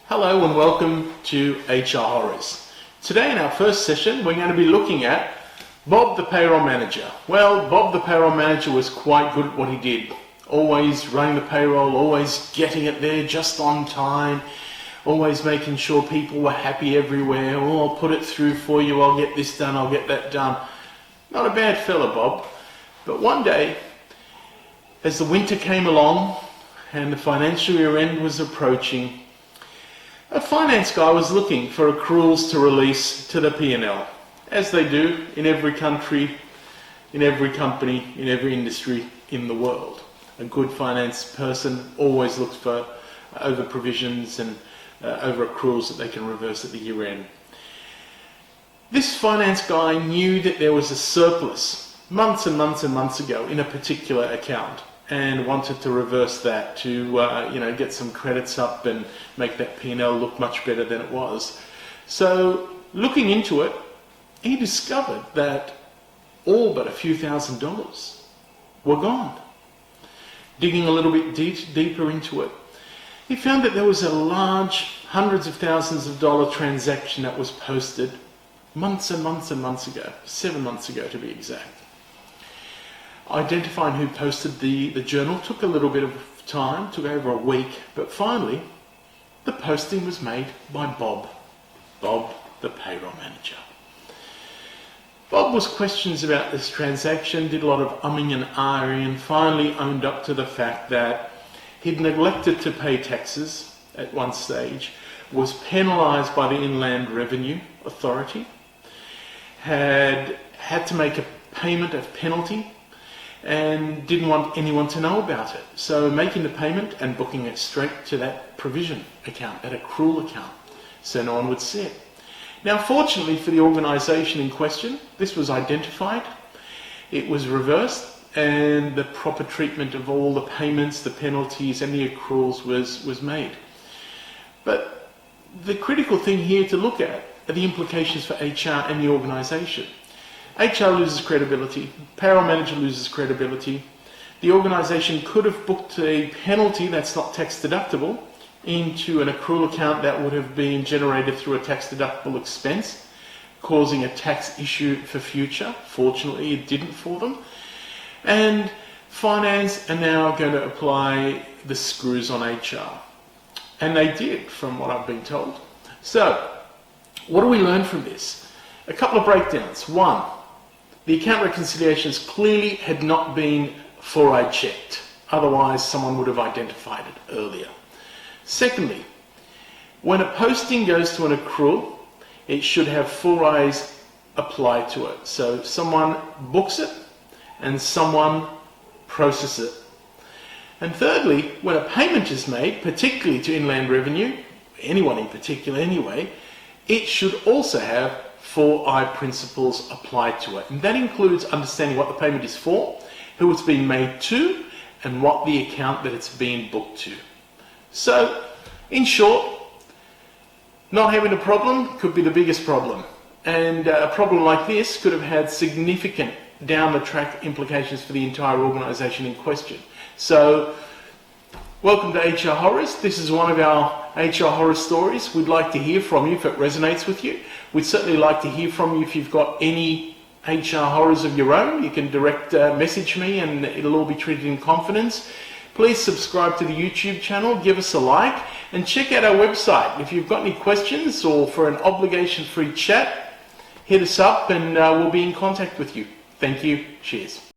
Hello and welcome to HR Horrors. Today in our first session we're going to be looking at Bob the payroll manager. Well, Bob the payroll manager was quite good at what he did. Always running the payroll, always getting it there just on time, always making sure people were happy everywhere. Oh, I'll put it through for you, I'll get this done, I'll get that done. Not a bad fella, Bob. But one day, as the winter came along and the financial year end was approaching, a finance guy was looking for accruals to release to the P&L, as they do in every country, in every company, in every industry in the world. A good finance person always looks for over provisions and over accruals that they can reverse at the year end. This finance guy knew that there was a surplus months and months and months ago in a particular account, and wanted to reverse that to get some credits up and make that P&L look much better than it was. So looking into it, he discovered that all but a few $1,000s were gone. Digging a little bit deeper into it, he found that there was a large hundreds of thousands of dollar transaction that was posted months and months and months ago, 7 months ago to be exact. Identifying who posted the journal took a little bit of time, took over a week, but finally the posting was made by Bob the payroll manager. Bob was questions about this transaction, did a lot of umming and ahhing, and finally owned up to the fact that he'd neglected to pay taxes at one stage, was penalised by the Inland Revenue Authority, had to make a payment of penalty, and didn't want anyone to know about it. So making the payment and booking it straight to that provision account, that accrual account, so no one would see it. Now, fortunately for the organisation in question, this was identified, it was reversed, and the proper treatment of all the payments, the penalties and the accruals was made. But the critical thing here to look at are the implications for HR and the organisation. HR loses credibility, payroll manager loses credibility. The organisation could have booked a penalty that's not tax deductible into an accrual account that would have been generated through a tax deductible expense, causing a tax issue for future. Fortunately, it didn't for them. And finance are now going to apply the screws on HR. And they did, from what I've been told. So, what do we learn from this? A couple of breakdowns. One, the account reconciliations clearly had not been 4i checked. Otherwise, someone would have identified it earlier. Secondly, when a posting goes to an accrual, it should have 4i's applied to it. So someone books it and someone processes it. And thirdly, when a payment is made, particularly to Inland Revenue, anyone in particular anyway, it should also have 4i principles applied to it. And that includes understanding what the payment is for, who it's been made to, and what the account that it's been booked to. So, in short, not having a problem could be the biggest problem. And a problem like this could have had significant down the track implications for the entire organisation in question. So, welcome to HR Horrors. This is one of our HR horror stories. We'd like to hear from you if it resonates with you. We'd certainly like to hear from you if you've got any HR horrors of your own. You can direct message me and it'll all be treated in confidence. Please subscribe to the YouTube channel, give us a like, and check out our website. If you've got any questions or for an obligation-free chat, hit us up and we'll be in contact with you. Thank you. Cheers.